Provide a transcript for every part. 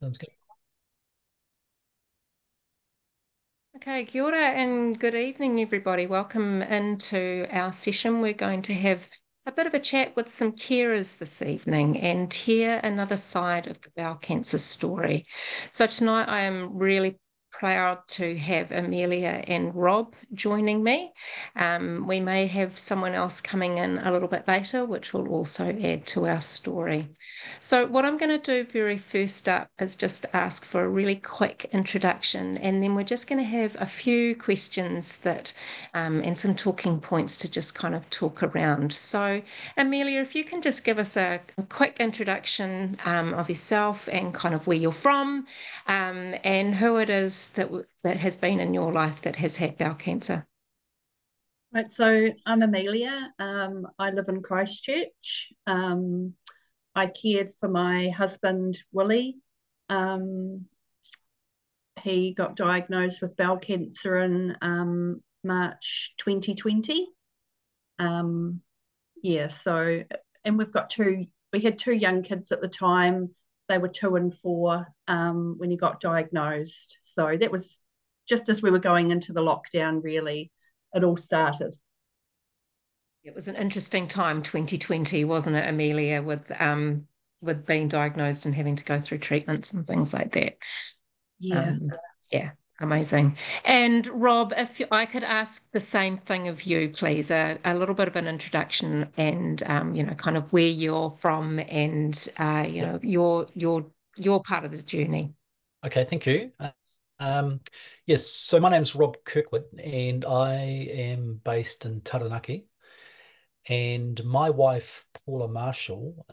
Sounds good. Okay, kia ora and good evening, everybody. Welcome into our session. We're going to have a bit of a chat with some carers this evening and hear another side of the bowel cancer story. So tonight I am really proud to have Amelia and Rob joining me. We may have someone else coming in a little bit later, which will also add to our story. So, what I'm going to do very first up is just ask for a really quick introduction, and then we're just going to have a few questions and some talking points to just kind of talk around. So, Amelia, if you can just give us a quick introduction of yourself and kind of where you're from, and who it is that has been in your life that has had bowel cancer. Right, so I'm Amelia. I live in Christchurch. I cared for my husband, Willie. Um, he got diagnosed with bowel cancer in March 2020. Um, yeah, so, and we had two young kids at the time. They were 2 and 4 when he got diagnosed. So that was just as we were going into the lockdown, really, it all started. It was an interesting time, 2020, wasn't it, Amelia, with being diagnosed and having to go through treatments and things like that. Yeah. Um, yeah, amazing. And Rob, if I could ask the same thing of you, please, a little bit of an introduction and kind of where you're from and Yeah. your part of the journey. Okay, thank you. Um, yes, so my name's Rob Kirkwood, and I am based in Taranaki. And my wife, Paula Marshall,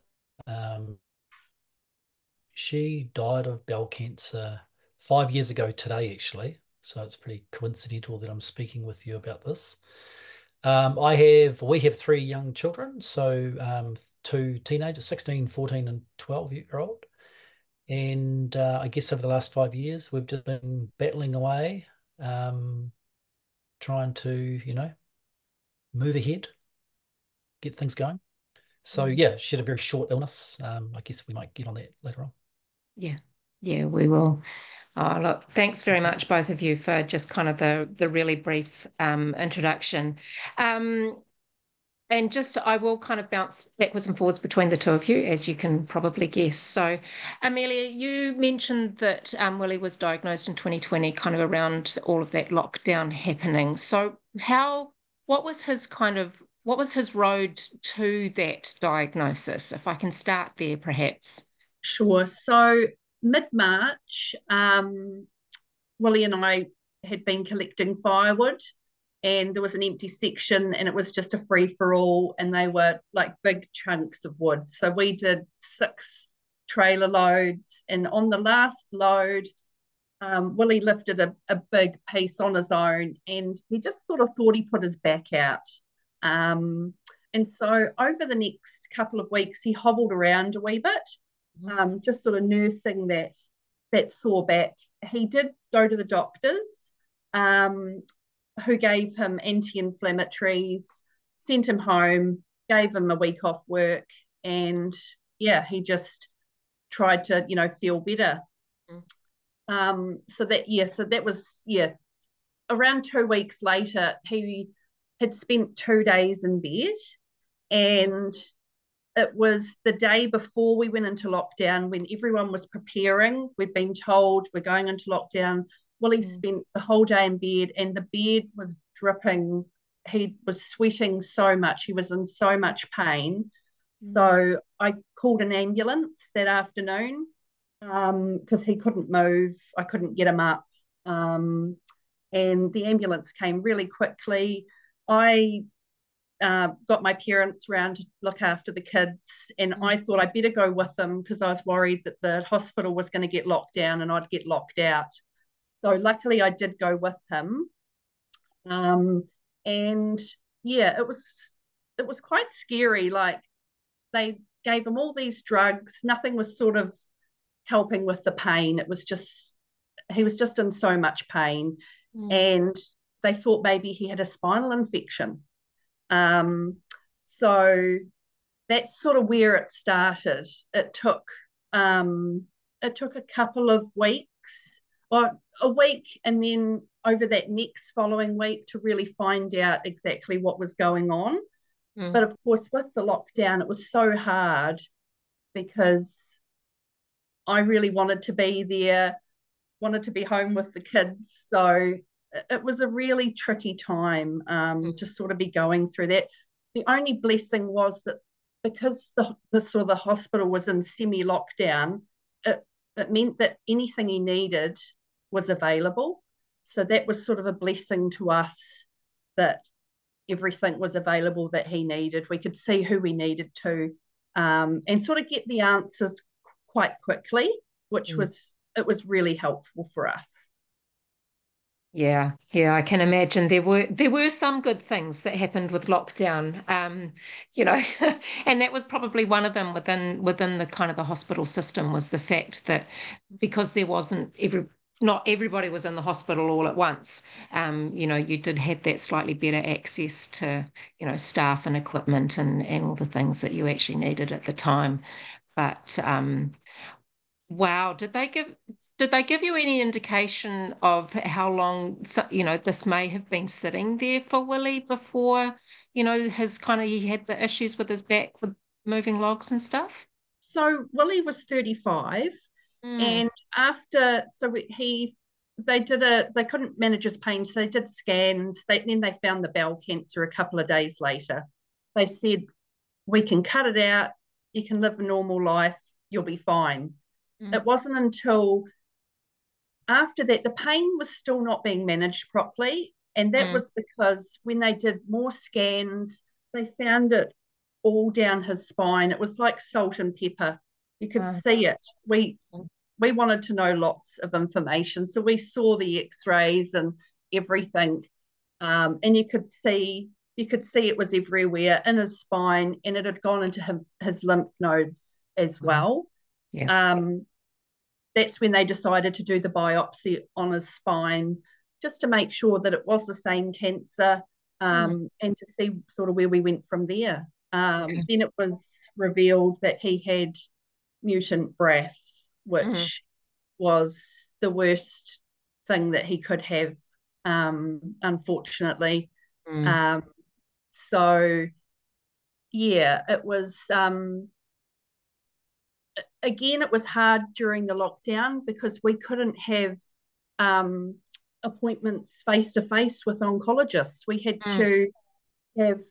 um, she died of bowel cancer 5 years ago today, actually. So it's pretty coincidental that I'm speaking with you about this. We have three young children, so two teenagers, 16, 14, and 12-year-old. And I guess over the last 5 years, we've just been battling away, um, trying to, move ahead, get things going. So Mm. yeah, she had a very short illness. I guess we might get on that later on. Yeah, yeah, we will. Oh, look, thanks very much, both of you, for just kind of the really brief introduction. Um, And just, I will kind of bounce backwards and forwards between the two of you, as you can probably guess. So, Amelia, you mentioned that Willie was diagnosed in 2020, kind of around all of that lockdown happening. So, what was his road to that diagnosis? If I can start there, perhaps. Sure. So mid-March, Willie and I had been collecting firewood, and there was an empty section, and it was just a free for all, and they were like big chunks of wood. So we did 6 trailer loads, and on the last load, Willie lifted a big piece on his own, and he just sort of thought he put his back out. Um, and so over the next couple of weeks, he hobbled around a wee bit, Mhm. just sort of nursing that sore back. He did go to the doctors, um, who gave him anti-inflammatories, sent him home, gave him a week off work, and yeah, he just tried to feel better. So that was around 2 weeks later, he had spent 2 days in bed, and it was the day before we went into lockdown when everyone was preparing. We'd been told we're going into lockdown. Willie Mm. spent the whole day in bed, and the bed was dripping. He was sweating so much. He was in so much pain. Mm. So I called an ambulance that afternoon, because he couldn't move. I couldn't get him up. Um, and the ambulance came really quickly. I got my parents round to look after the kids, and Mm. I thought I better go with them because I was worried that the hospital was going to get locked down and I'd get locked out. So luckily, I did go with him, um, and yeah, it was quite scary. Like they gave him all these drugs, nothing was sort of helping with the pain. It was just he was just in so much pain, Mm. and they thought maybe he had a spinal infection. Um, so that's sort of where it started. It took it took a couple of weeks, or a week, and then over that next following week to really find out exactly what was going on. Mm. But of course, with the lockdown, it was so hard because I really wanted to be there, wanted to be home with the kids. So it was a really tricky time to Mm. sort of be going through that. The only blessing was that because the sort of the hospital was in semi lockdown, it meant that anything he needed was available. So that was sort of a blessing to us that everything was available that he needed. We could see who we needed to, and sort of get the answers quite quickly, which Mm. was it was really helpful for us. Yeah, yeah, I can imagine there were some good things that happened with lockdown. You know, and that was probably one of them within the kind of the hospital system was the fact that because there wasn't not everybody was in the hospital all at once. You did have that slightly better access to, staff and equipment and all the things that you actually needed at the time. But wow, did they give you any indication of how long, this may have been sitting there for Willie before, his kind of he had the issues with his back with moving logs and stuff? So Willie was 35, Mm. and after so he they couldn't manage his pain, so they did scans. Then they found the bowel cancer a couple of days later. They said we can cut it out. You can live a normal life. You'll be fine. Mm. It wasn't until after that the pain was still not being managed properly, and that Mm. was because when they did more scans, they found it all down his spine. It was like salt and pepper. You could Uh, see it. We wanted to know lots of information, so we saw the X-rays and everything, and you could see it was everywhere in his spine, and it had gone into his lymph nodes as wow. well. Yeah. Um, that's when they decided to do the biopsy on his spine just to make sure that it was the same cancer, Mm. and to see sort of where we went from there. Okay. Then it was revealed that he had mutant breath, Mm. which was the worst thing that he could have, unfortunately. Mm. Um, so, yeah, it was, again, it was hard during the lockdown because we couldn't have um, appointments face to face with oncologists. We had Mm. to have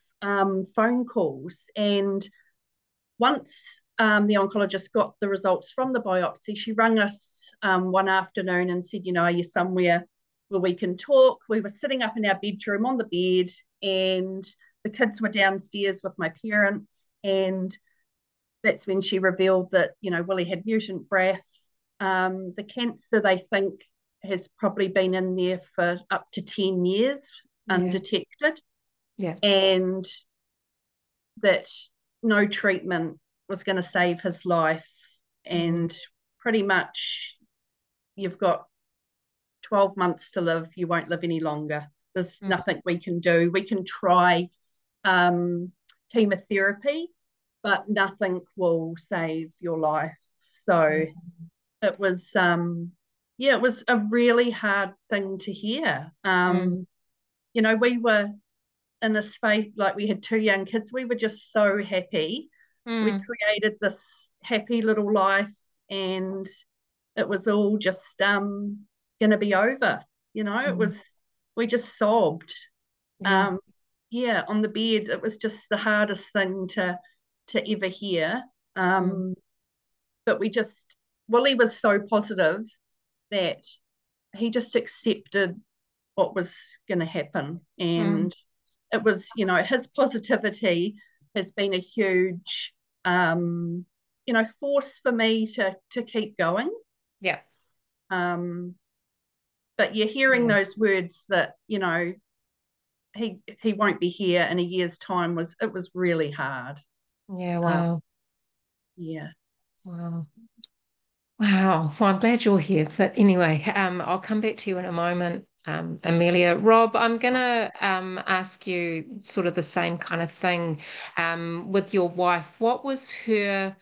phone calls. And once the oncologist got the results from the biopsy, she rang us one afternoon and said, are you somewhere where we can talk? We were sitting up in our bedroom on the bed, and the kids were downstairs with my parents. And that's when she revealed that, Willie had mutant breath. The cancer, they think, has probably been in there for up to 10 years Yeah. undetected, Yeah. and that no treatment was going to save his life. Mm. And pretty much you've got 12 months to live. You won't live any longer. There's Mm. nothing we can do. We can try um, chemotherapy, but nothing will save your life. So it was, yeah, it was a really hard thing to hear. Mm. We were in a space, like we had two young kids. We were just so happy. We'd Mm. created this happy little life, and it was all just going to be over. It Mm. was, we just sobbed. Yeah. Um, yeah, on the bed. It was just the hardest thing to ever hear. Mm. Um, but Willie was so positive that he just accepted what was going to happen. Mm. And it was, his positivity has been a huge, force for me to keep going. Yeah. Um, but you're hearing Yeah. those words that, he won't be here in a year's time was really hard. Yeah. Um, Wow. yeah. Wow. Wow. Well, I'm glad you're here. But anyway, I'll come back to you in a moment, Amelia. Rob, I'm gonna ask you sort of the same kind of thing with your wife. What was her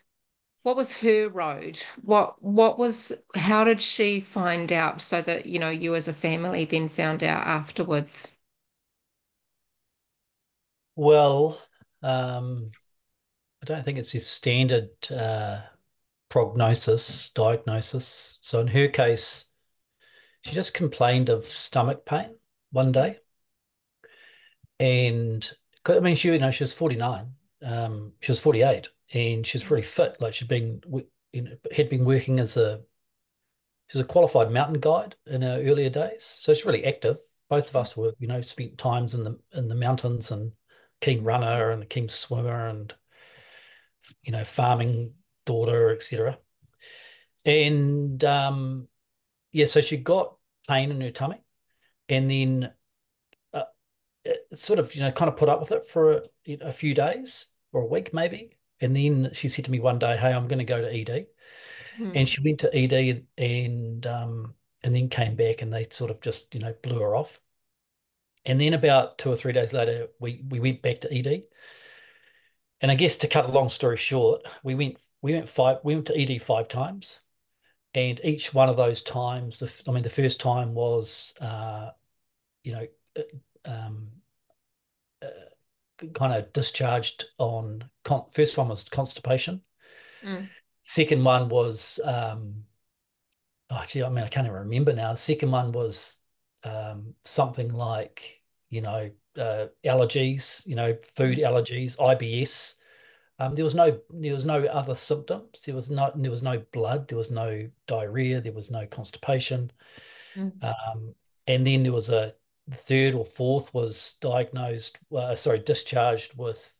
what was her road? What was how did she find out so that, you as a family then found out afterwards? Well, I don't think it's a standard diagnosis. So in her case, she just complained of stomach pain one day, and I mean, she was 49, she was 48, and she's pretty fit. Like had been working as a she's a qualified mountain guide in her earlier days, so she's really active. Both of us were, spent times in the mountains and keen runner and a keen swimmer and farming daughter, etc. And yeah, so she got pain in her tummy, and then uh, it sort of kind of put up with it for a few days or a week maybe, and then she said to me one day, "Hey, I'm going to go to ED," Mm, and she went to ED and then came back, and they sort of just blew her off. And then about 2 or 3 days later, we went back to ED. And I guess to cut a long story short, we went to ED 5 times, and each one of those times, I mean, the first time was you know uh, um, kind of discharged on first one was constipation. mm, Second one was oh gee, I mean, I can't even remember now. The second one was something like allergies, food mm, allergies, IBS. There was no other symptoms. There was no blood. There was no diarrhea. There was no constipation. mm, Um, and then there was the third or fourth was discharged with,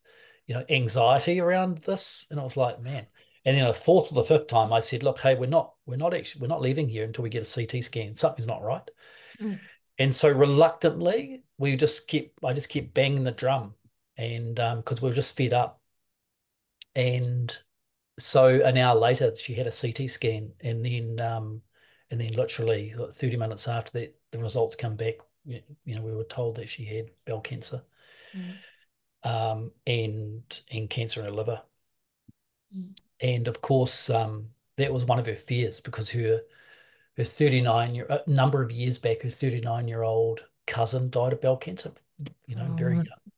anxiety around this. And I was like, man. And then a fourth or the fifth time, I said, look, hey, we're not leaving here until we get a CT scan. Something's not right. mm, And so reluctantly, I just kept banging the drum, and because we were just fed up. And so an hour later, she had a CT scan, and then literally like 30 minutes after that, the results come back. We were told that she had bowel cancer, mm, and cancer in her liver. mm. And of course, that was one of her fears because her 39 year a number of years back, her 39-year-old cousin died of bowel cancer. Very Oh, young.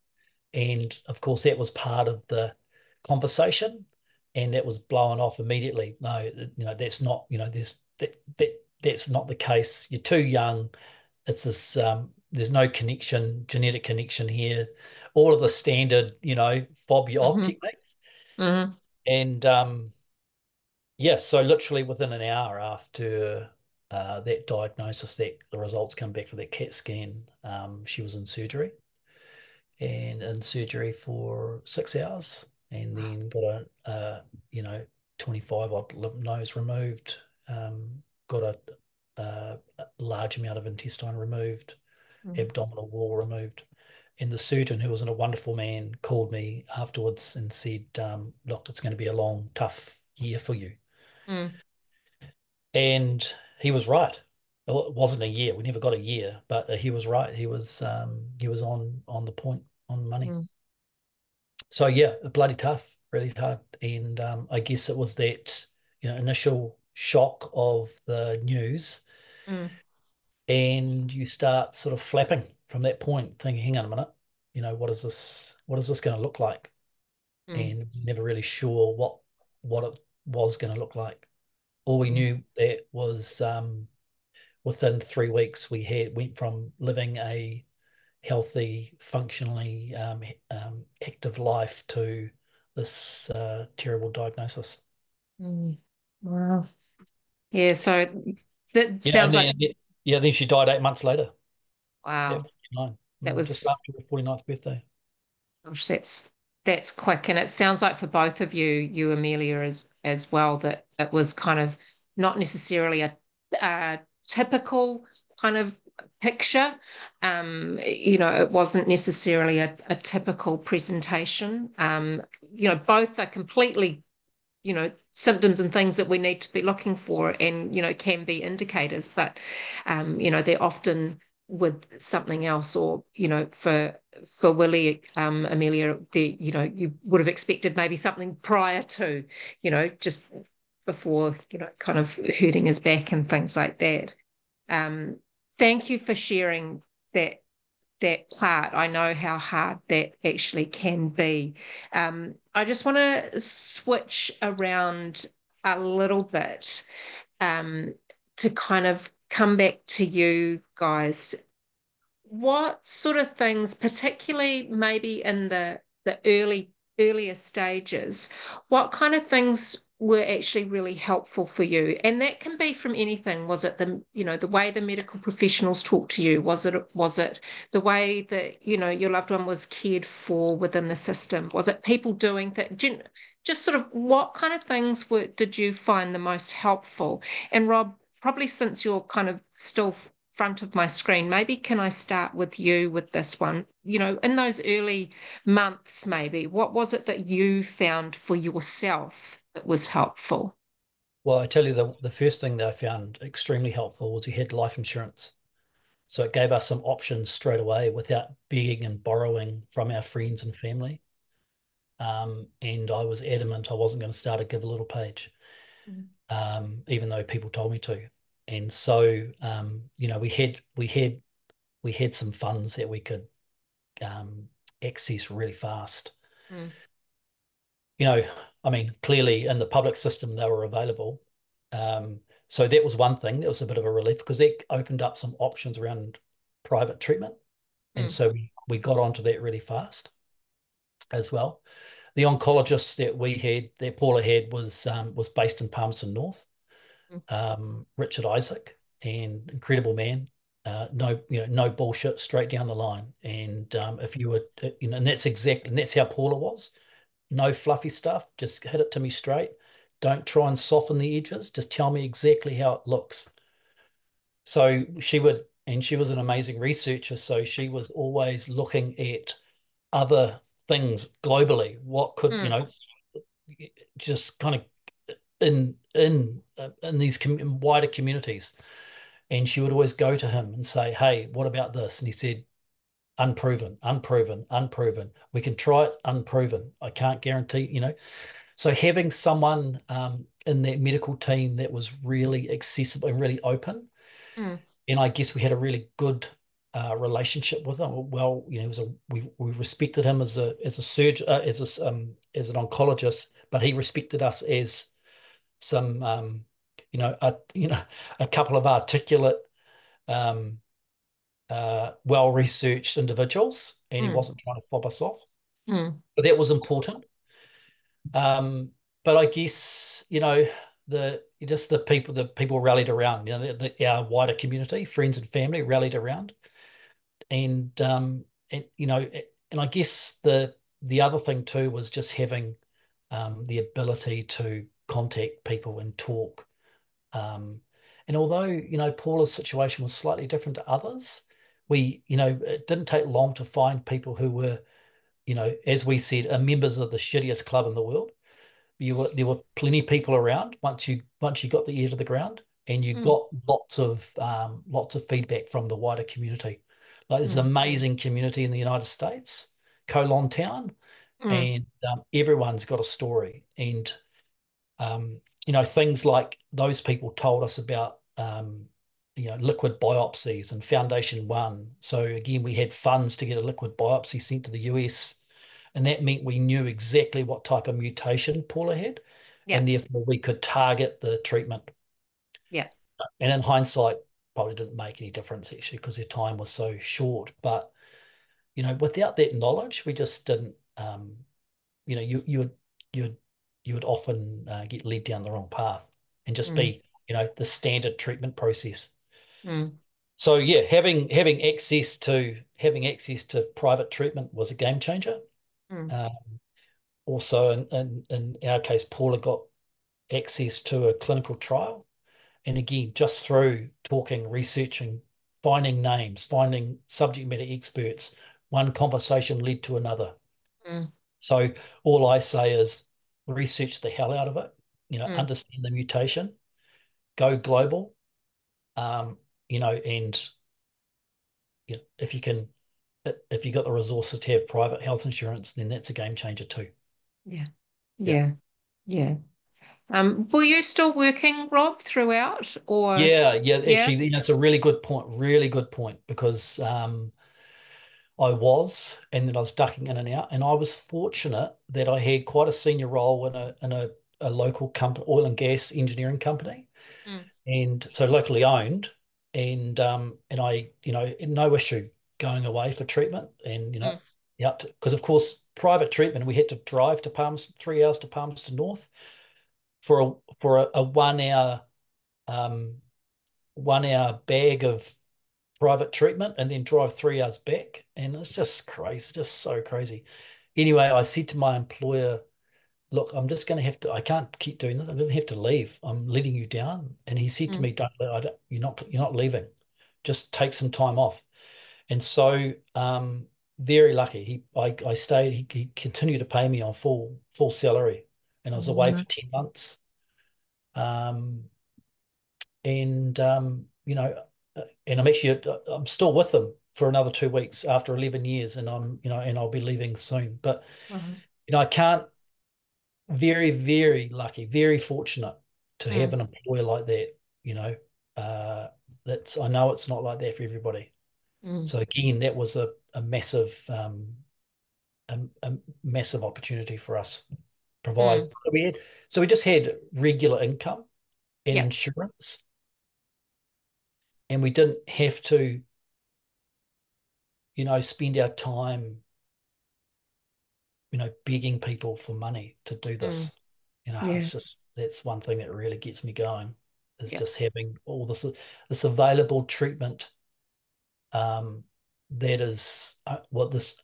And of course, that was part of the conversation, and that was blown off immediately. No, that's not, that's not the case. You're too young. It's this, there's no connection, genetic connection here. All of the standard, fob you off mhm, techniques. mhm, And yeah, so literally within an hour after that diagnosis, that the results come back for that CAT scan, she was in surgery. And in surgery for 6 hours, and then got you know 25 odd lymph nodes removed, got a large amount of intestine removed, mm, abdominal wall removed. And the surgeon, who was a wonderful man, called me afterwards and said, look, it's going to be a long, tough year for you. mm, And he was right. Well, it wasn't a year. We never got a year, but he was right. He was on the point, on money. mm, So yeah, bloody tough, really hard. And I guess it was that initial shock of the news, mm, and you start sort of flapping from that point, thinking, "Hang on a minute, what is this? What is this going to look like?" mm, And never really sure what it was going to look like. All we mm, knew that was within 3 weeks we had went from living a healthy, functionally active life to this terrible diagnosis. mm. Wow. Yeah, so that Yeah, sounds like then she died 8 months later at wow. 49, That just was after her 49th birthday. gosh, that's quick. And it sounds like for both of you, Amelia, as well, that it was kind of not necessarily a typical kind of picture. It wasn't necessarily a typical presentation. Both are completely, symptoms and things that we need to be looking for and, can be indicators, but they're often with something else or, for for Willie, Amelia, you would have expected maybe something prior to, just before, kind of hurting his back and things like that. Um, Thank you for sharing that part. I know how hard that actually can be. I just want to switch around a little bit, um, to kind of come back to you guys. What sort of things, particularly maybe in the earlier stages, what kind of things were actually really helpful for you? And that can be from anything. Was it the way the medical professionals talked to you? Was it the way that, your loved one was cared for within the system? Was it people doing that? Just sort of what kind of things did you find the most helpful? And Rob, probably since you're kind of still front of my screen, maybe can I start with you with this one? In those early months, maybe, what was it that you found for yourself that was helpful? Well, I tell you, the first thing that I found extremely helpful was we had life insurance. So it gave us some options straight away without begging and borrowing from our friends and family. And I was adamant I wasn't going to start a Give a Little page, Mm, even though people told me to. And so, we had some funds that we could um, access really fast. mm, You know, I mean, clearly in the public system they were available. So that was one thing that was a bit of a relief because that opened up some options around private treatment. And mm, so we got onto that really fast as well. The oncologist that we had, that Paula had, was based in Palmerston North, mm, Richard Isaac, and incredible man. No bullshit, straight down the line. And if you were, and that's how Paula was. No fluffy stuff. Just hit it to me straight. Don't try and soften the edges. Just tell me exactly how it looks. So she was an amazing researcher. So she was always looking at other things globally. What could, mm, just kind of in these wider communities. And she would always go to him and say, "Hey, what about this?" And he said, "Unproven, unproven, unproven. We can try it, unproven. I can't guarantee." So having someone in that medical team that was really accessible and really open, mm, and I guess we had a really good relationship with him. Well, we respected him as a surgeon, as an oncologist, but he respected us as some a couple of articulate, um, well-researched individuals, and he mm, wasn't trying to fob us off. mm, But that was important. Um, but I guess, the people rallied around, our wider community, friends and family rallied around. And I guess the other thing too was just having the ability to contact people and talk. And although, Paula's situation was slightly different to others, it didn't take long to find people who were, as we said, are members of the shittiest club in the world. There were plenty of people around once you got the ear to the ground, and you mm, got lots of feedback from the wider community. Like there's an mm, amazing community in the United States, Colon Town, mm, and everyone's got a story. And things like those people told us about liquid biopsies and Foundation One. So again, we had funds to get a liquid biopsy sent to the US, and that meant we knew exactly what type of mutation Paula had, yeah, and therefore we could target the treatment. yeah, And in hindsight, probably didn't make any difference actually because their time was so short. But without that knowledge, we just didn't. You you would often get led down the wrong path and just mm, be the standard treatment process. mm, So yeah, having access to private treatment was a game changer. mm, Uh, Also, in our case, Paula got access to a clinical trial. And again, just through talking, researching, finding names, finding subject matter experts, one conversation led to another. mm, So all I say is research the hell out of it, mm, understand the mutation, go global, and if you can if you got the resources to have private health insurance, then that's a game changer too. Yeah. Yeah. Yeah. Yeah. Were you still working, Rob, throughout, or Yeah, yeah. yeah? Actually, it's a really good point. Really good point because I was, and then I was ducking in and out, and I was fortunate that I had quite a senior role in a local company, oil and gas engineering company, Mm, and so locally owned, and I, no issue going away for treatment, and mm, yeah, because of course private treatment we had to drive to Palmerston, 3 hours to Palmerston North for a 1 hour 1 hour bag of private treatment and then drive 3 hours back. And it's just crazy, just so crazy. Anyway, I said to my employer, look, I'm just going to have to, I can't keep doing this. I'm going to have to leave. I'm letting you down. And he said to mm, me, you're not leaving. Just take some time off. And so, very lucky. I stayed, he continued to pay me on full salary. And I was away mm, for 10 months. Um, and and I'm still with them for another 2 weeks after 11 years, and and I'll be leaving soon. But mm, I can't. Very, very lucky, very fortunate to have mm, an employer like that. You know, uh, that's I know it's not like that for everybody. mm, So again, that was a massive opportunity for us. Provide mm. so we just had regular income and Yeah. insurance, and we didn't have to spend our time, begging people for money to do Mm, this. yeah. It's just that's one thing that really gets me going is Yeah. just having all this available treatment, um, that is what this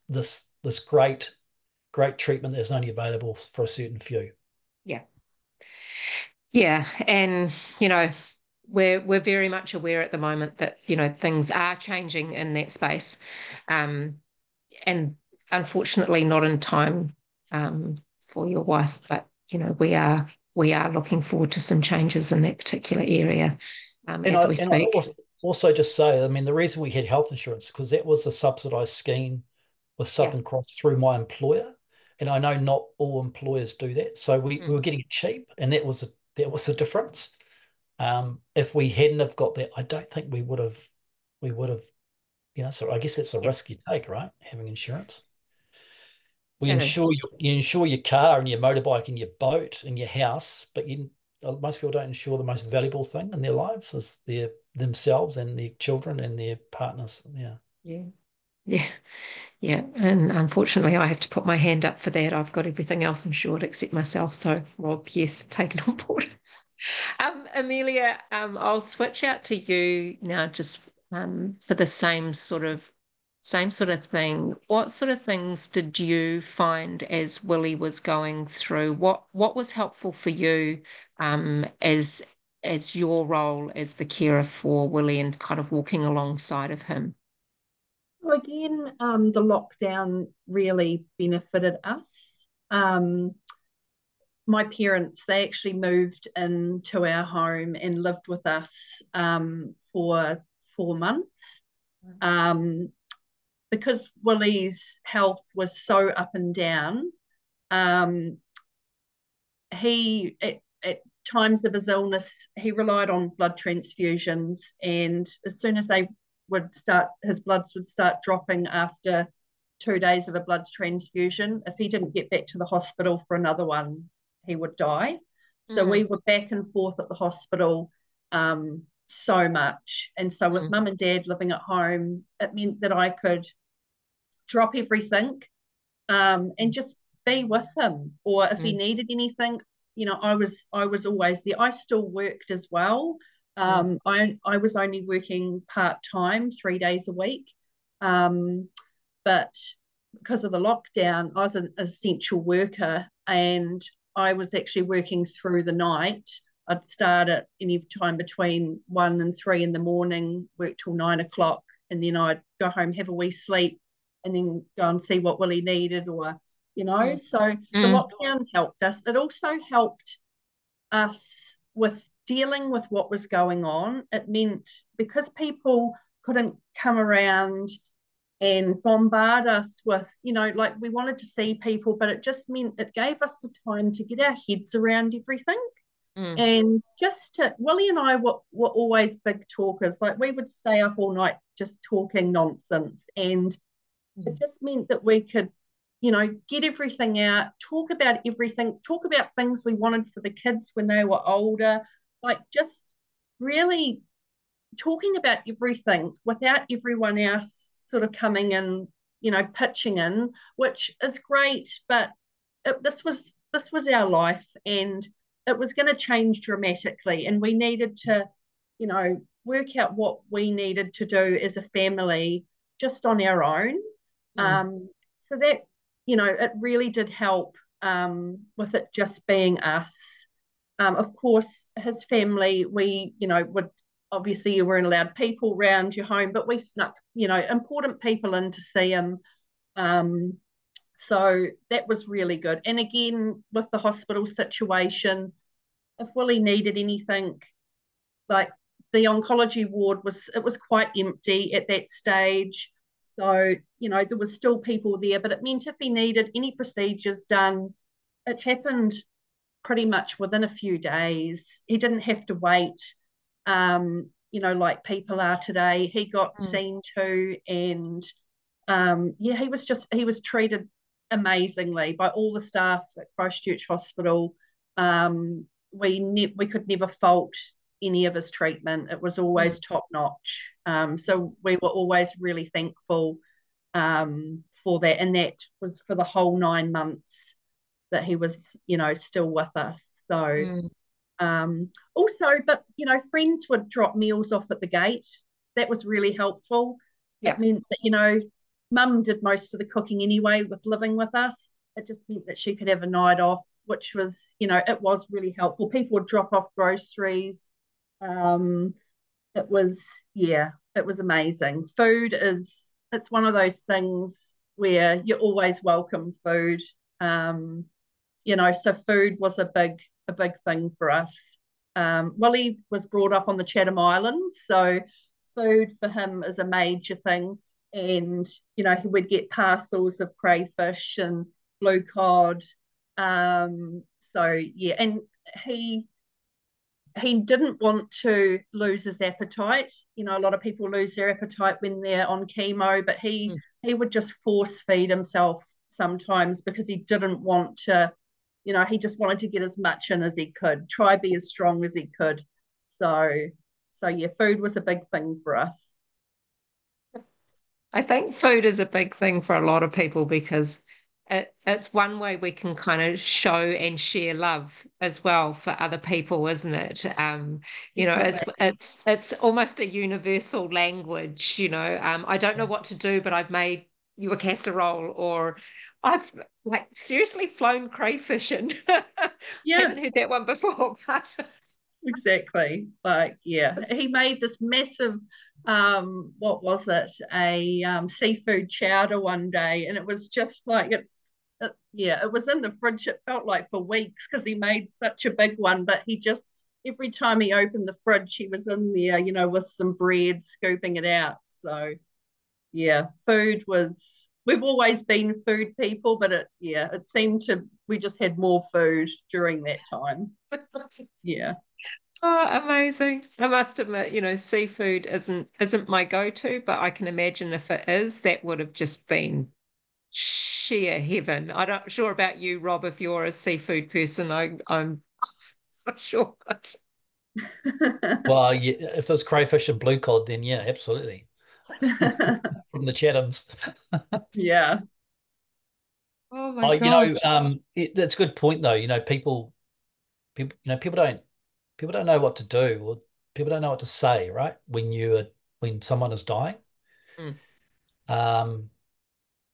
great treatment that's only available for a certain few. Yeah. Yeah. And, you know, we're very much aware at the moment that, things are changing in that space. Um, and unfortunately not in time for your wife, but we are looking forward to some changes in that particular area And as I we and I speak. also just say, I mean, the reason we had health insurance because that was a subsidised scheme with Yeah. Southern Cross through my employer, and I know not all employers do that. So we Mm. were getting it cheap, and that was the difference. If we hadn't have got that, I don't think we would have. So I guess that's a risk Yes, you take, right? Having insurance. We it insure is. you insure your car and your motorbike and your boat and your house, but most people don't insure the most valuable thing in their lives is themselves and their children and their partners. Yeah. Yeah. Yeah. Yeah. And unfortunately, I have to put my hand up for that. I've got everything else insured except myself. So, Rob, yes, taken on board. Amelia, I'll switch out to you now just for the same sort of thing. What sort of things did you find as Willie was going through? What was helpful for you as your role as the carer for Willie and kind of walking alongside of him? So again, the lockdown really benefited us. My parents, they actually moved into our home and lived with us for 4 months. Um, because Willie's health was so up and down, um, he at times of his illness he relied on blood transfusions, and as soon as they would start, his bloods would start dropping after 2 days of a blood transfusion. If he didn't get back to the hospital for another one, he would die. So we Mm, were back and forth at the hospital so much. And so with mm, mum and dad living at home, it meant that I could drop everything and just be with him. Or if he mm, needed anything, I was always there. I still worked as well. mm, I was only working part time, 3 days a week, um, but because of the lockdown, I was an essential worker, and I was actually working through the night. I'd start at any time between 1 and 3 in the morning, work till 9 o'clock, and then I'd go home, have a wee sleep, and then go and see what Willie needed, or mm, So the mm, lockdown helped us. It also helped us with dealing with what was going on. It meant because people couldn't come around and bombard us with, like we wanted to see people, but it just meant it gave us the time to get our heads around everything. Mm, And Willie and I were always big talkers. Like we would stay up all night just talking nonsense. And it mm, just meant that we could, get everything out, talk about everything, talk about things we wanted for the kids when they were older, like just really talking about everything without everyone else sort of coming in, pitching in, which is great, but this was our life, and it was going to change dramatically, and we needed to, work out what we needed to do as a family just on our own. mm, So that, it really did help, with it just being us. Of course, his family, we, would obviously you weren't allowed people around your home, but we snuck, important people in to see him. Um, so that was really good. And again, with the hospital situation, if Willie needed anything, like the oncology ward was quite empty at that stage. So, there was still people there, but it meant if he needed any procedures done, it happened pretty much within a few days. He didn't have to wait, like people are today. He got mm, seen to, and yeah, he was treated amazingly by all the staff at Christchurch Hospital. We could never fault any of his treatment. It was mm, always top notch. So we were always really thankful, for that, and that was for the whole 9 months that he was, still with us. So mm. also, but friends would drop meals off at the gate. That was really helpful. It Yeah. meant that, mum did most of the cooking anyway with living with us. It just meant that she could have a night off, which was, it was really helpful. People would drop off groceries. Um, it was, yeah, it was amazing. It's one of those things where you're always welcome food. Um, so food was a big thing for us. Willie was brought up on the Chatham Islands, so food for him is a major thing. And he would get parcels of crayfish and blue cod. So yeah, and he he didn't want to lose his appetite. A lot of people lose their appetite when they're on chemo, but he Mm. he would just force feed himself sometimes because he didn't want to, he just wanted to get as much in as he could, try be as strong as he could. So yeah, food was a big thing for us. I think food is a big thing for a lot of people because it's one way we can kind of show and share love as well for other people, isn't it? It's Definitely. it's almost a universal language. I don't know Yeah. what to do, but I've made you a casserole, or I've like seriously flown crayfish in. Yeah, Haven't heard that one before, but exactly. Like, yeah, he made this massive, what was it? A seafood chowder one day, and it was just like yeah, it was in the fridge. It felt like for weeks because he made such a big one, but he just every time he opened the fridge, he was in there, with some bread, scooping it out. So yeah, food was. We've always been food people, but it seemed we just had more food during that time. Yeah. Oh, amazing. I must admit, seafood isn't my go-to, but I can imagine if it is, that would have just been sheer heaven. I'm not sure about you, Rob, if you're a seafood person. I'm not sure, but Well, yeah, if it's crayfish and blue cod, then yeah, absolutely. From the Chathams. yeah. Oh my Oh, gosh. that's a good point though. People don't know what to do, or people don't know what to say, right? When someone is dying. Mm, Um,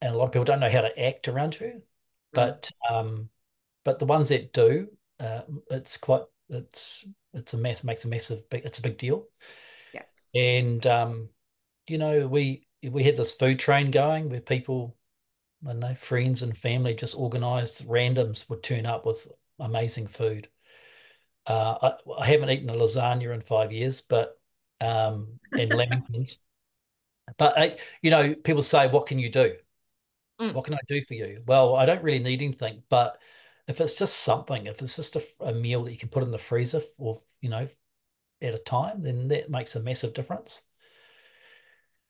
and a lot of people don't know how to act around you. mm, But the ones that do, it's quite it's a mess, makes a massive big it's a big deal. yeah. And we had this food train going where people, I don't know, friends and family just organized randoms would turn up with amazing food. I haven't eaten a lasagna in 5 years, but and lamingtons. But people say, "What can you do? Mm, What can I do for you?" Well, I don't really need anything, but if it's just something, if it's just a meal that you can put in the freezer or at a time, then that makes a massive difference.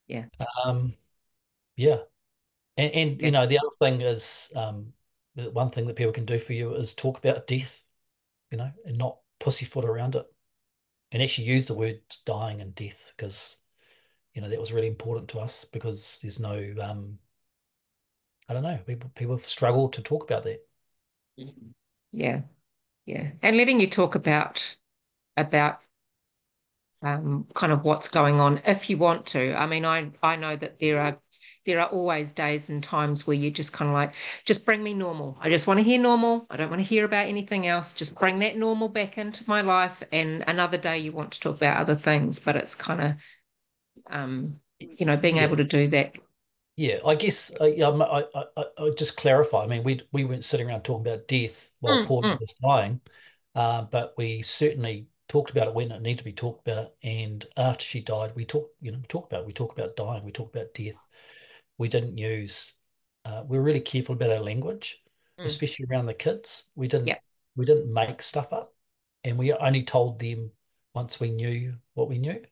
yeah, Um, yeah, and yeah. the other thing is the one thing that people can do for you is talk about death, and not pussyfoot around it, and actually use the words dying and death because that was really important to us because there's no I don't know, people struggle to talk about that. Yeah, yeah. And letting you talk about kind of what's going on if you want to. I mean, I know that there are always days and times where you just kind of like, just bring me normal. I just want to hear normal. I don't want to hear about anything else. Just bring that normal back into my life. And another day you want to talk about other things, but it's kind of being Yeah. able to do that. Yeah, I guess yeah, I just clarify. I mean, we weren't sitting around talking about death while Mm, Paul mm, was dying, but we certainly talked about it when it needed to be talked about. And after she died, we talk about dying, we talk about death. We didn't use. We were really careful about our language, mm. especially around the kids. We didn't Yeah. we didn't make stuff up, and we only told them once we knew what we knew.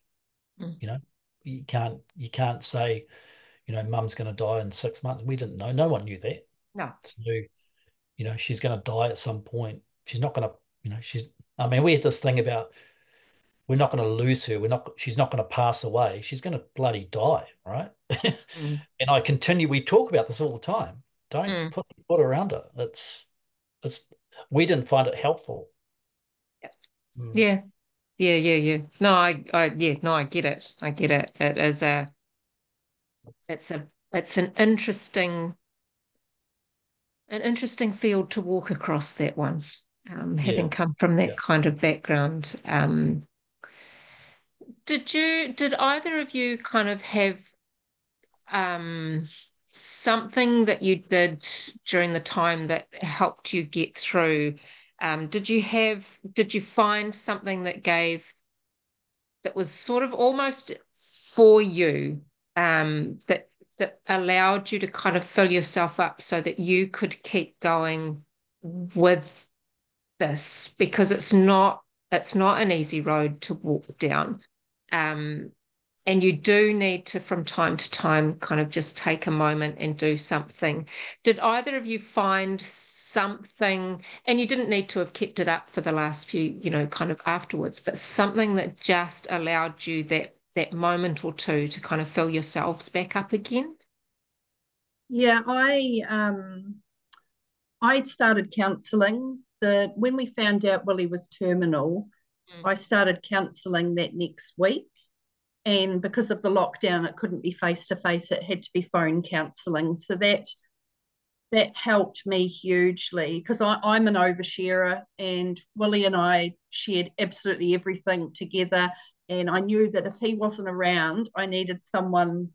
Mm. You know, you can't say mum's going to die in 6 months. We didn't know. No one knew that. No. So, she's going to die at some point. She's not going to, I mean, we had this thing about we're not going to lose her. She's not going to pass away. She's going to bloody die, right? Mm, And we talk about this all the time. Don't mm. put the foot around it. We didn't find it helpful. Mm. Yeah. Yeah, yeah, yeah. No, yeah, no, I get it. I get it. It's an interesting field to walk across that one, Yeah. having come from that Yeah. kind of background. Did either of you kind of have um, something that you did during the time that helped you get through? Did you find something that was sort of almost for you, that allowed you to kind of fill yourself up so that you could keep going with this, because it's not an easy road to walk down. Um, and you do need to, from time to time, kind of just take a moment and do something. Did either of you find something, and you didn't need to have kept it up for the last few, kind of afterwards, but something that just allowed you that moment or two to kind of fill yourselves back up again? Yeah, I started counselling. When we found out Willie was terminal, Mm, I started counselling that next week. And because of the lockdown, it couldn't be face to face, it had to be phone counselling. So that helped me hugely because I'm an oversharer, and Willie and I shared absolutely everything together. And I knew that if he wasn't around, I needed someone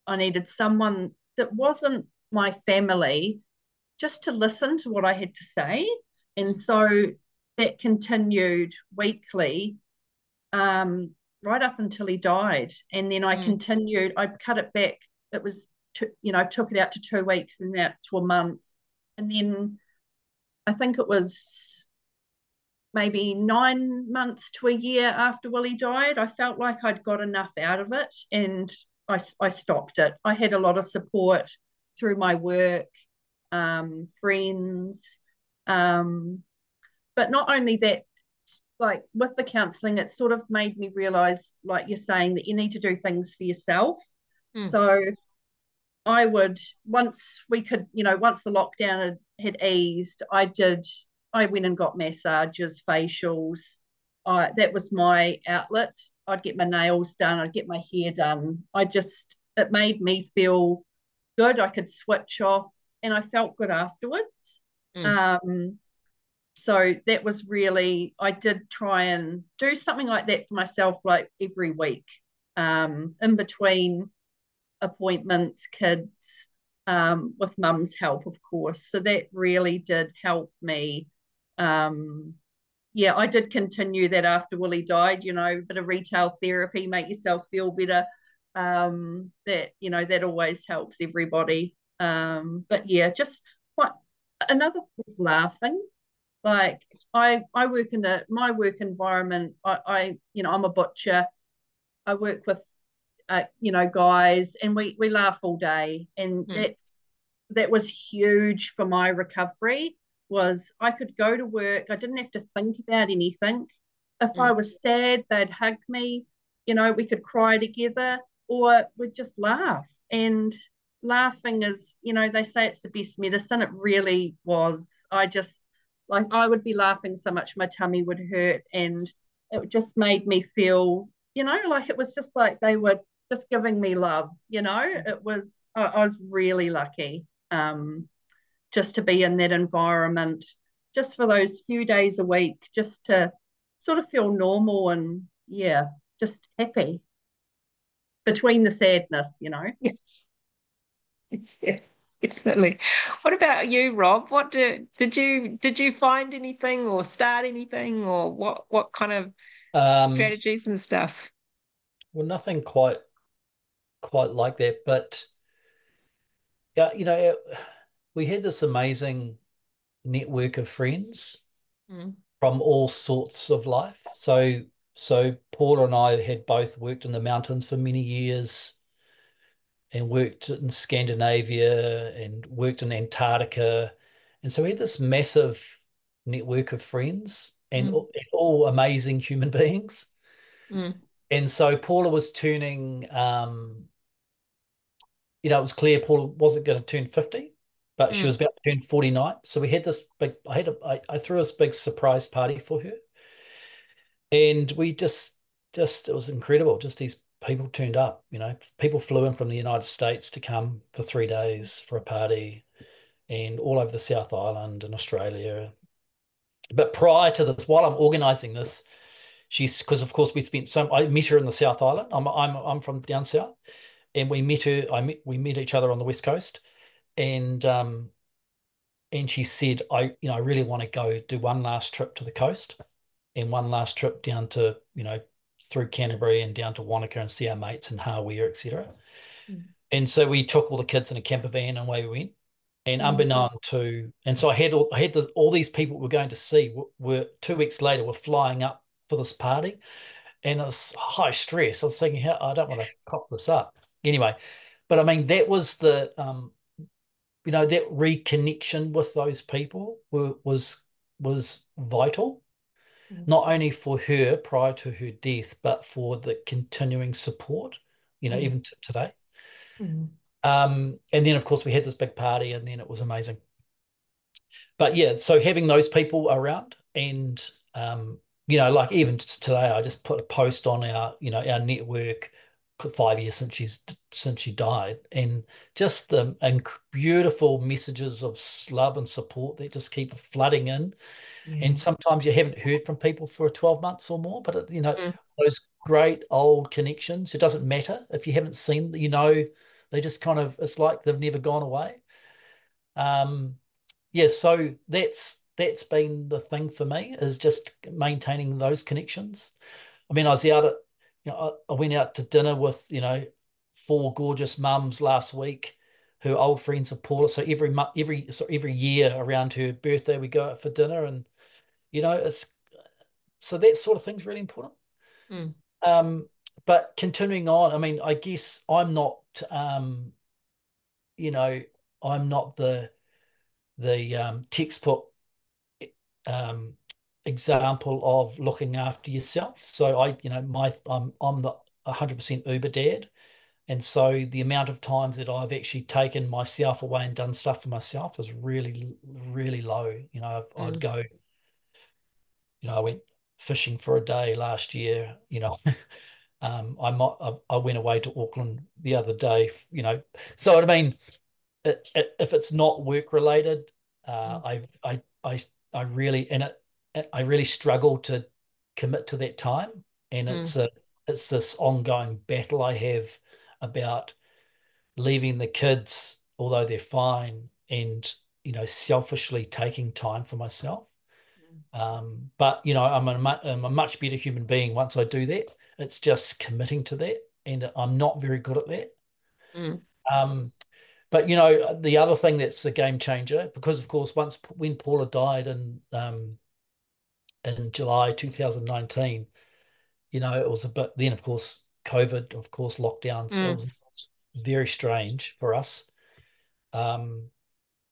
that wasn't my family, just to listen to what I had to say. And mm, so that continued weekly, right up until he died. And then mm, I cut it back. It was, took it out to 2 weeks and out to a month. And then I think it was maybe 9 months to a year after Willie died, I felt like I'd got enough out of it, and I stopped it. I had a lot of support through my work, friends. Um, but not only that, like with the counselling, it sort of made me realise, like you're saying, that you need to do things for yourself. mm, So I would, once the lockdown had eased, I went and got massages, facials. That was my outlet. I'd get my nails done, I'd get my hair done. It made me feel good. I could switch off, and I felt good afterwards. mm, Um, so that was really, I did try and do something like that for myself, like every week, in between appointments, kids, with mum's help, of course. So that really did help me. Um, yeah, I did continue that after Willie died, a bit of retail therapy, make yourself feel better. that that always helps everybody. But yeah, just what another thing is laughing. Like I work in my work environment. I'm a butcher. I work with guys, and we laugh all day, and Mm. that was huge for my recovery. Was I could go to work, I didn't have to think about anything. If I Mm. was sad, they'd hug me, we could cry together, or we'd just laugh. And laughing is, they say it's the best medicine. It really was. I just, like, I would be laughing so much my tummy would hurt, and it just made me feel, like it was just like they were just giving me love. It was, I was really lucky, just to be in that environment, just for those few days a week, just to sort of feel normal and, yeah, just happy between the sadness. Yeah, yeah, definitely. What about you, Rob? Did you find anything or start anything, or what kind of Um, strategies and stuff? well, nothing quite like that, but yeah, we had this amazing network of friends Mm. from all sorts of life. So Paula and I had both worked in the mountains for many years and worked in Scandinavia and worked in Antarctica. And so we had this massive network of friends and Mm. all amazing human beings. Mm. And so Paula was turning, it was clear Paula wasn't going to turn 50, but she Mm. was about to turn 49. So we had this big, I threw this big surprise party for her. And we it was incredible. Just these people turned up, people flew in from the United States to come for 3 days for a party and all over the South Island and Australia. But prior to this, while I'm organizing this, because of course I met her in the South Island. I'm from down south, and we met each other on the West Coast, and she said, I really want to go do one last trip to the coast and one last trip down to, through Canterbury and down to Wanaka and see our mates in Hawea, etc. Mm. And so we took all the kids in a camper van and away we went. And Mm. so I had all these people we were going to see were 2 weeks later were flying up for this party, and it was high stress. I was thinking, how I don't want to cop this up anyway. But I mean, that was that reconnection with those people was vital, Mm. not only for her prior to her death, but for the continuing support, Mm. even to today. Mm. And then of course we had this big party, and then it was amazing. But yeah, so having those people around, and like even just today, I just put a post on our network 5 years since she died, and just the beautiful messages of love and support that just keep flooding in. Yeah. And sometimes you haven't heard from people for 12 months or more, but Mm. those great old connections, it doesn't matter if you haven't seen, they just kind of, it's like they've never gone away. Um, yeah, so that's been the thing for me, is just maintaining those connections. I mean, I was out at, I went out to dinner with, four gorgeous mums last week who are old friends of Paula. So every year around her birthday, we go out for dinner, and it's so that sort of thing's really important. Mm. Um, but continuing on, I mean, I guess you know, I'm not the textbook um, example of looking after yourself. So I'm the 100% Uber dad, and so the amount of times that I've actually taken myself away and done stuff for myself is really, really low. I'd Mm. go. I went fishing for a day last year. I went away to Auckland the other day. So I mean, if it's not work related, Mm. I really I really struggle to commit to that time, and Mm. it's this ongoing battle I have about leaving the kids, although they're fine, and selfishly taking time for myself. But I'm a much better human being once I do that. It's just committing to that. and I'm not very good at that. Mm. Um, but the other thing that's the game changer, because of course, once when Paula died in July 2019, it was a bit. Then of course, COVID, of course, lockdowns. It Mm. was very strange for us. Um,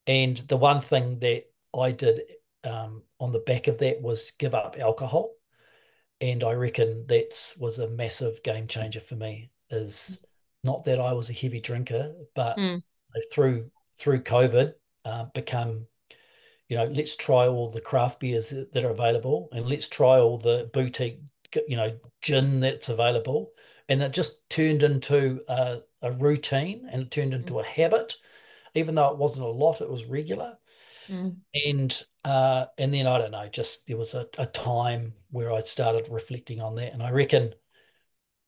and the one thing that I did on the back of that was give up alcohol. And I reckon that was a massive game changer for me. Is not that I was a heavy drinker, but Mm. through COVID, become let's try all the craft beers that are available, and let's try all the boutique gin that's available, and it just turned into a routine, and it turned Mm. into a habit. Even though it wasn't a lot, it was regular. Mm. And then I don't know, just there was a time where I started reflecting on that, and I reckon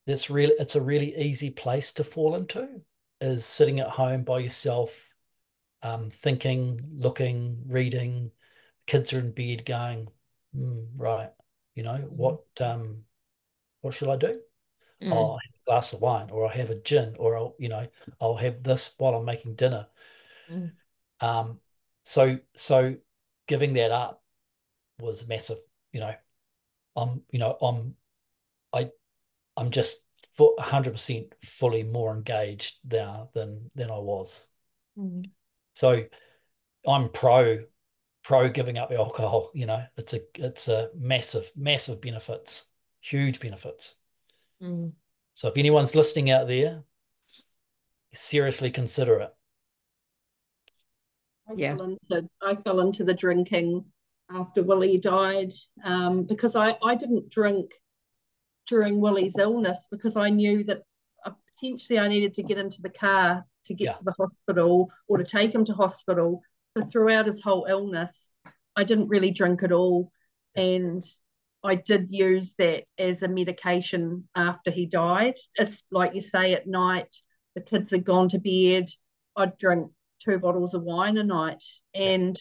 it's a really easy place to fall into, is sitting at home by yourself, thinking, looking, reading. Kids are in bed going, right, Mm. what should I do? Oh, Mm. I'll have a glass of wine, or I'll have a gin, or I'll have this while I'm making dinner. Mm. Um, so giving that up was massive. You know, I'm, you know, I, I'm just 100% fully more engaged now than I was. Mm. So I'm pro giving up alcohol. It's a massive benefits, huge benefits. Mm. So if anyone's listening out there, seriously consider it. Yeah. I fell into the drinking after Willie died, because I didn't drink during Willie's illness because I knew that potentially I needed to get into the car to get Yeah, to the hospital or to take him to hospital. So throughout his whole illness, I didn't really drink at all. yeah, And I did use that as a medication after he died. It's like you say, at night, the kids had gone to bed. I'd drink 2 bottles of wine a night. yeah, And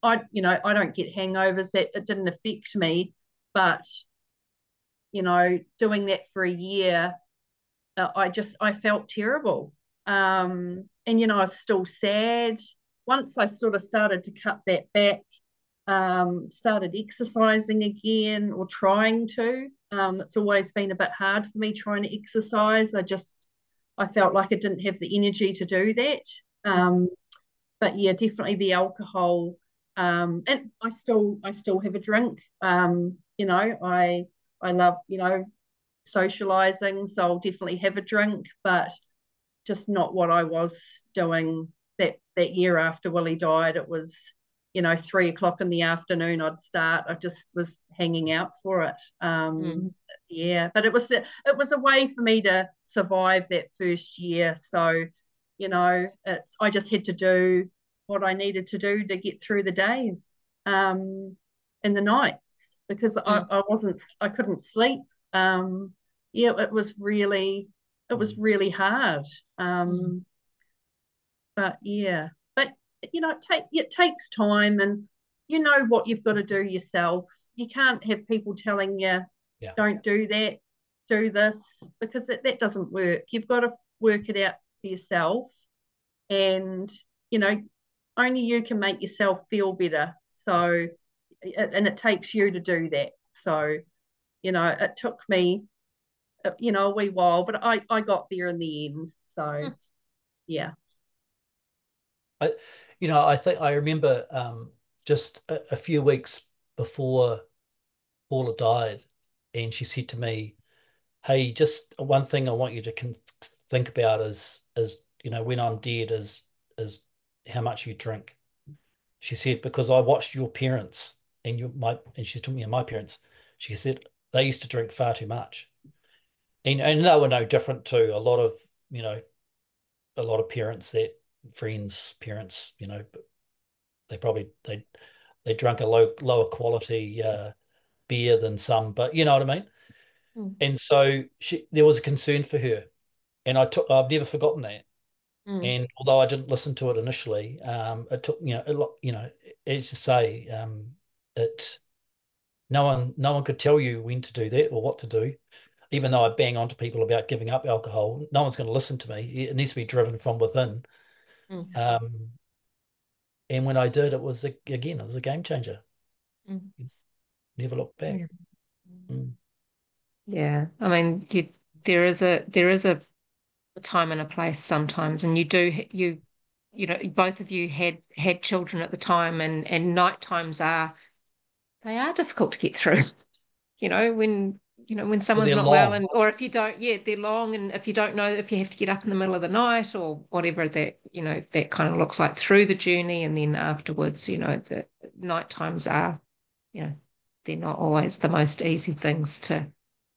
I don't get hangovers. That it didn't affect me. But doing that for a year, I felt terrible. And I was still sad. Once I sort of started to cut that back, started exercising again or trying to. It's always been a bit hard for me trying to exercise. I felt like I didn't have the energy to do that. Mm. But yeah, definitely the alcohol. And I still have a drink. I love socializing, so I'll definitely have a drink, but just not what I was doing that year after Willie died. It was 3 o'clock in the afternoon. I just was hanging out for it. Mm. Yeah, but it was a way for me to survive that first year. So I just had to do what I needed to do to get through the days, and the nights, because Mm. I couldn't sleep. Yeah, it was mm, really hard. Mm. um but yeah, but it takes time, and you know what you've got to do yourself. You can't have people telling you, yeah, don't do that, do this, because that doesn't work. You've got to work it out for yourself, and you know only you can make yourself feel better. So, and it takes you to do that. So it took me a wee while, but I got there in the end. So Mm. yeah. I, I think I remember just a few weeks before Paula died, and she said to me, "Hey, just one thing I want you to think about is when I'm dead is how much you drink." She said, "Because I watched your parents and she's talking to my parents. She said they used to drink far too much, and they were no different to you know a lot of parents that friends parents but they probably they drank a lower quality beer than some, but you know what I mean." Mm. And so there was a concern for her, and I've never forgotten that. Mm. And although I didn't listen to it initially, it took a lot. As you say, it no one could tell you when to do that or what to do. even though I bang on to people about giving up alcohol, no one's going to listen to me. It needs to be driven from within. Mm. Um, and when I did, it was a game changer. Mm. Never looked back. Yeah. Mm. Yeah. I mean, there is a time and a place sometimes, and you know, both of you had children at the time, and night times are they are difficult to get through. You know, when But someone's they're not well, long. and or if you don't, yeah, they're long, and if you don't know if you have to get up in the middle of the night or whatever that that kind of looks like through the journey, and then afterwards, the night times are, you know, they're not always the most easy things to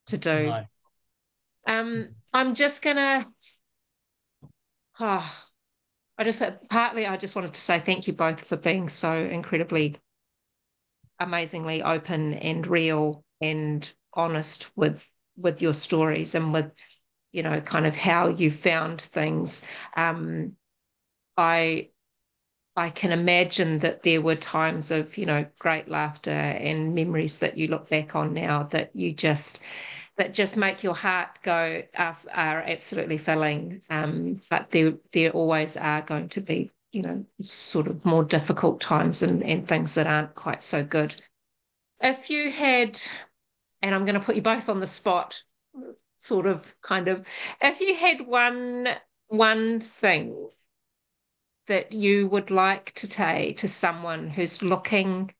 do. No. I'm just gonna. Oh, I just wanted to say thank you both for being so incredibly, amazingly open and real and honest with your stories and with kind of how you found things. Um, I I can imagine that there were times of great laughter and memories that you look back on now that just make your heart go are absolutely filling. But there always are going to be sort of more difficult times and things that aren't quite so good. If you had, and I'm going to put you both on the spot, sort of, kind of, if you had one thing that you would like to say to someone who's looking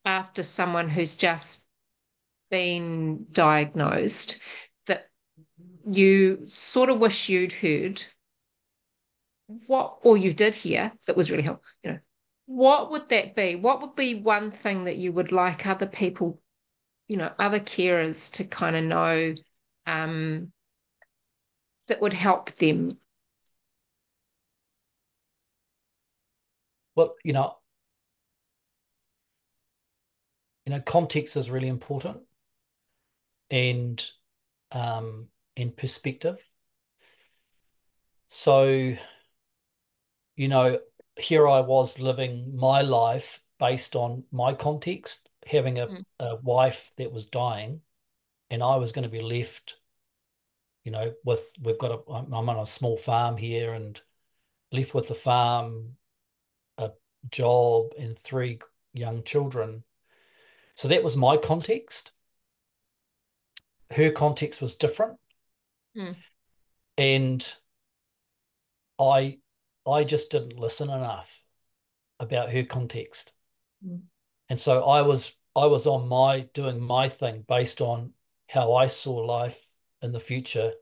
after someone who's just been diagnosed that you sort of wish you'd heard, what or you did hear that was really helpful, what would that be? What would be one thing that you would like other people, other carers to kind of know, um, that would help them? Well, context is really important and and perspective. So, you know, here I was living my life based on my context, having Mm, a wife that was dying, and I was going to be left, I'm on a small farm here and left with the farm, a job, and three young children. So that was my context. Her context was different. mm, And I I just didn't listen enough about her context. mm, And so I was on my doing my thing based on how I saw life in the future,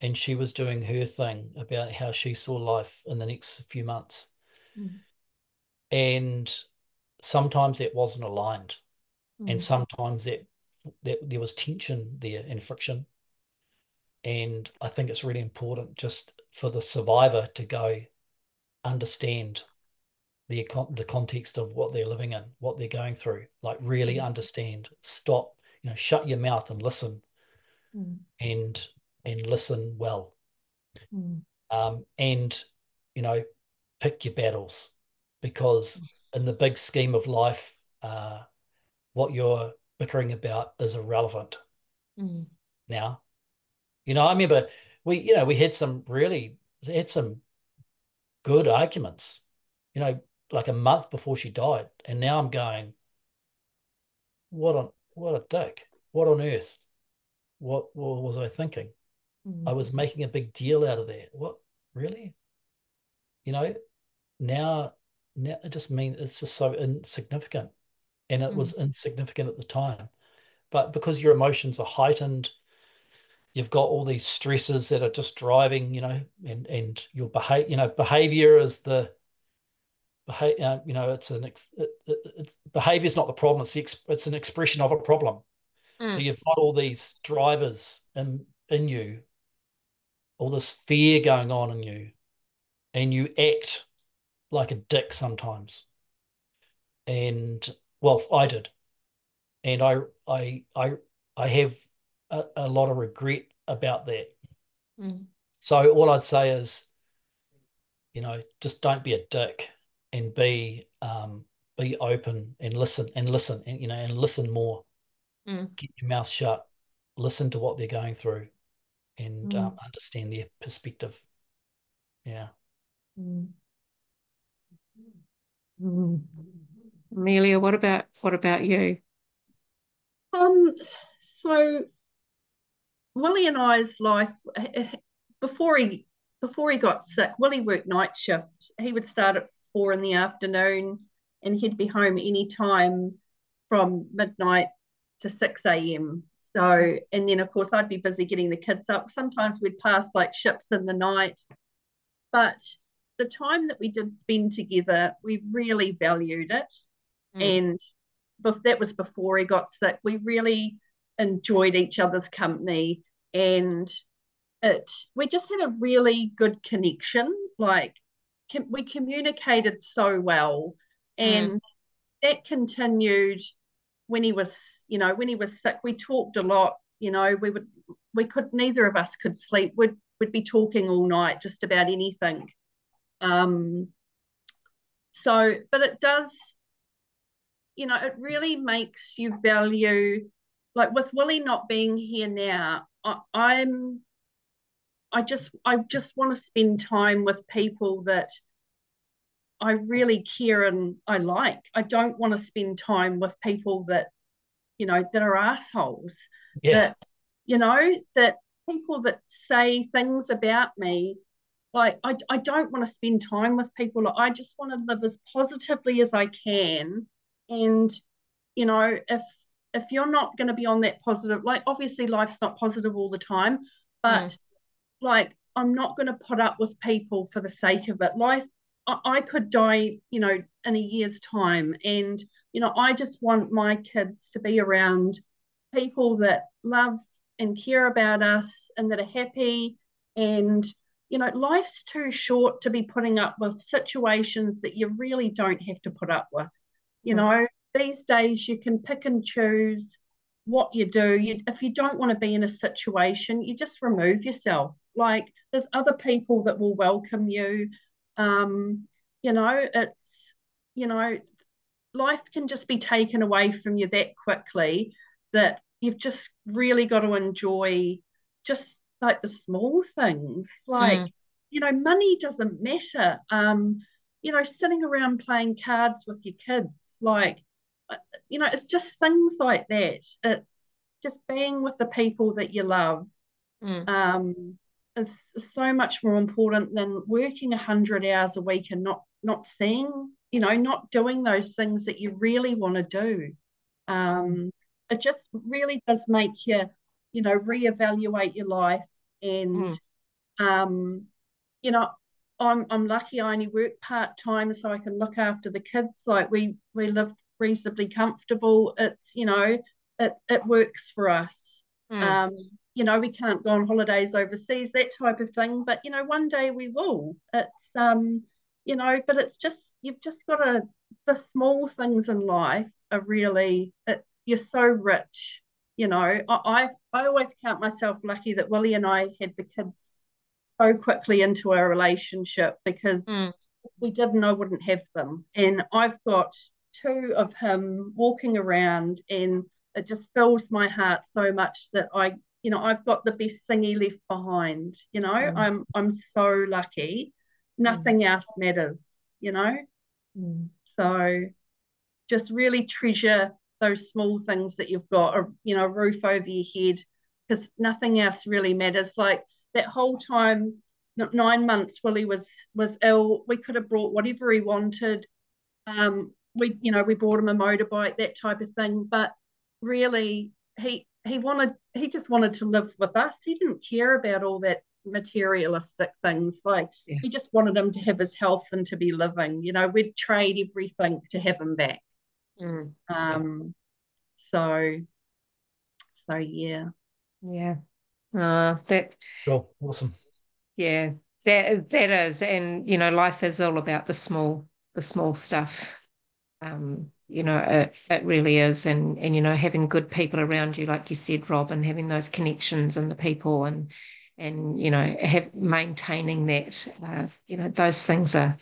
and she was doing her thing about how she saw life in the next few months. mm, And sometimes it wasn't aligned, and mm, sometimes that there was tension there and friction. And I think it's really important just for the survivor to go understand the context of what they're living in, what they're going through, like really mm, understand, stop, shut your mouth and listen, mm, and listen well. mm, And you know, pick your battles, because in the big scheme of life, what you're bickering about is irrelevant mm, now. I remember we had some good arguments, you know, like a month before she died. And now I'm going, what a dick. What on earth? What was I thinking? I mm, was making a big deal out of that. What, really? You know, now now it just means it's just so insignificant. And it mm, was insignificant at the time. But because your emotions are heightened, you've got all these stresses that are just driving, and your behavior is the behavior, it's behavior is not the problem, it's an expression of a problem. So mm, you've got all these drivers in you, all this fear going on in you, and you act like a dick sometimes. And well, I did, and I have a lot of regret about that. mm, So all I'd say is, just don't be a dick, and be open and listen and listen and listen more. mm. Keep your mouth shut. listen to what they're going through and Mm. understand their perspective. Yeah. Mm. Mm. Amelia, what about you? Um, so Willie and I's life before he before he got sick, Willie worked night shift. He would start at 4 in the afternoon, and he'd be home any time from midnight to 6 a.m. So, and then of course I'd be busy getting the kids up. Sometimes we'd pass like ships in the night, but the time that we did spend together, we really valued it. Mm. And that was before he got sick. We really enjoyed each other's company, and it we just had a really good connection. Like we communicated so well, Mm. and that continued when he was, when he was sick. We talked a lot. We could neither of us could sleep. We'd be talking all night just about anything. Um, but it does, it really makes you value, like with Willie not being here now, I just want to spend time with people that I really care and I like. I don't want to spend time with people that are assholes, Yeah. that, that people that say things about me. Like, I don't want to spend time with people. I just want to live as positively as I can. And, if you're not going to be on that positive, like obviously life's not positive all the time, Mm. but like I'm not going to put up with people for the sake of it. Life, I could die, in a year's time, and I just want my kids to be around people that love and care about us and that are happy. And life's too short to be putting up with situations that you really don't have to put up with. You Mm. know, these days you can pick and choose what you do. If you don't want to be in a situation, you just remove yourself. Like there's other people that will welcome you. Um, it's, you know, life can just be taken away from you that quickly, that you've just really got to enjoy just like the small things. Like, Mm. money doesn't matter. Sitting around playing cards with your kids, like, it's just things like that. It's just being with the people that you love, Mm. um, is so much more important than working 100 hours a week and not seeing, not doing those things that you really want to do. Mm. Um, it just really does make you, reevaluate your life. And Mm. um, you know, I'm lucky I only work part-time so I can look after the kids. Like we live reasonably comfortable. It's, it works for us. Mm. Um, we can't go on holidays overseas, that type of thing, but one day we will. But it's just, you've just got to, the small things in life are really, you're so rich. I always count myself lucky that Willie and I had the kids so quickly into our relationship, because Mm. if we didn't, I wouldn't have them. And I've got two of him walking around, and it just fills my heart so much that I've got the best thing he left behind. Mm. I'm so lucky. Mm. Nothing else matters, you know. Mm. So just really treasure those small things that you've got, or a roof over your head, because nothing else really matters. Like that whole time, 9 months Willie was ill, we could have brought whatever he wanted. We brought him a motorbike, that type of thing, but really he just wanted to live with us. He didn't care about all that materialistic things. Like Yeah. we just wanted him to have his health and to be living. We'd trade everything to have him back. Mm. Yeah. um, so yeah. Yeah. That, Cool. Awesome. yeah, that is, and life is all about the small stuff. It really is, and having good people around you, like you said, Rob, and having those connections and the people, and maintaining that. Those things they're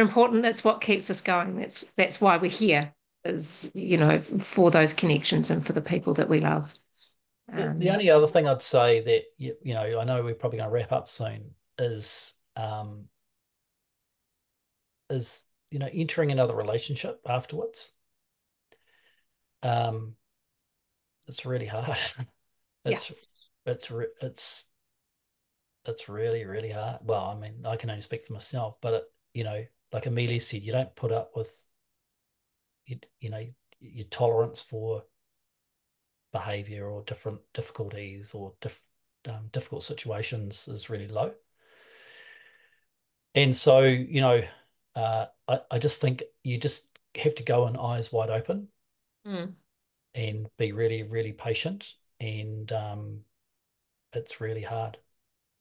important. That's what keeps us going. That's why we're here, is for those connections and for the people that we love. The only other thing I'd say that I know we're probably going to wrap up soon is entering another relationship afterwards. Um, it's really hard. Yeah. It's it's re- it's it's really really hard. Well, I mean, I can only speak for myself, but like Amelia said, you don't put up with you know your tolerance for behavior or different difficulties or difficult situations is really low. And so, I just think you just have to go in eyes wide open Mm, and be really, really patient. And it's really hard.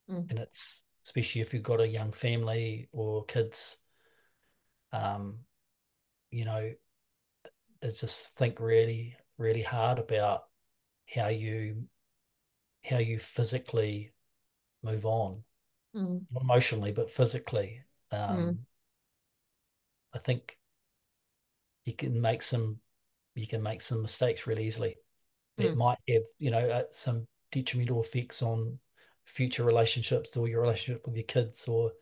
mm, And it's especially if you've got a young family or kids, um, you know, it's just think really, really hard about how you how you physically move on, mm, not emotionally, but physically. mm, Um, I think you can make some you can make some mistakes really easily that mm, might have, some detrimental effects on future relationships or your relationship with your kids or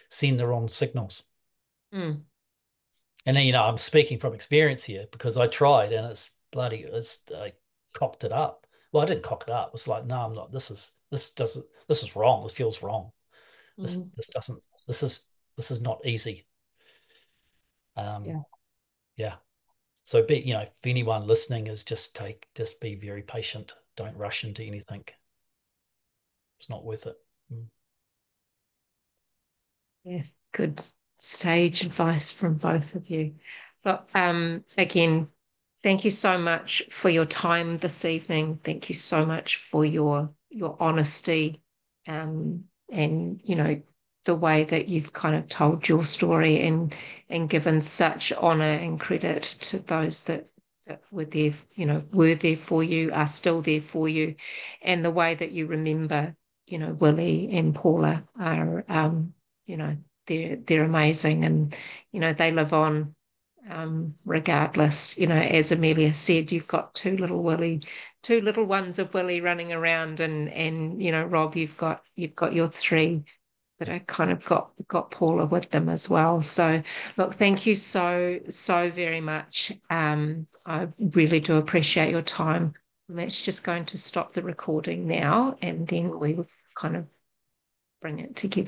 send the wrong signals. mm, And then, I'm speaking from experience here because I tried and I cocked it up. Well, I didn't cock it up. It's like, no, I'm not. This is wrong. This feels wrong. This, mm. this doesn't, this is not easy. Um, Yeah. yeah. So if anyone listening is just be very patient. Don't rush into anything. It's not worth it. Mm. Yeah, good sage advice from both of you. But again, thank you so much for your time this evening. Thank you so much for your honesty, and the way that you've kind of told your story and given such honor and credit to those that were there, were there for you, are still there for you, and the way that you remember, Willie and Paula are, you know, they're amazing, and they live on, regardless. As Amelia said, you've got two little ones of Willie running around, and Rob, you've got your three that are kind of got Paula with them as well. So look, thank you so very much. I really do appreciate your time. I'm actually just going to stop the recording now, and then we will kind of bring it together.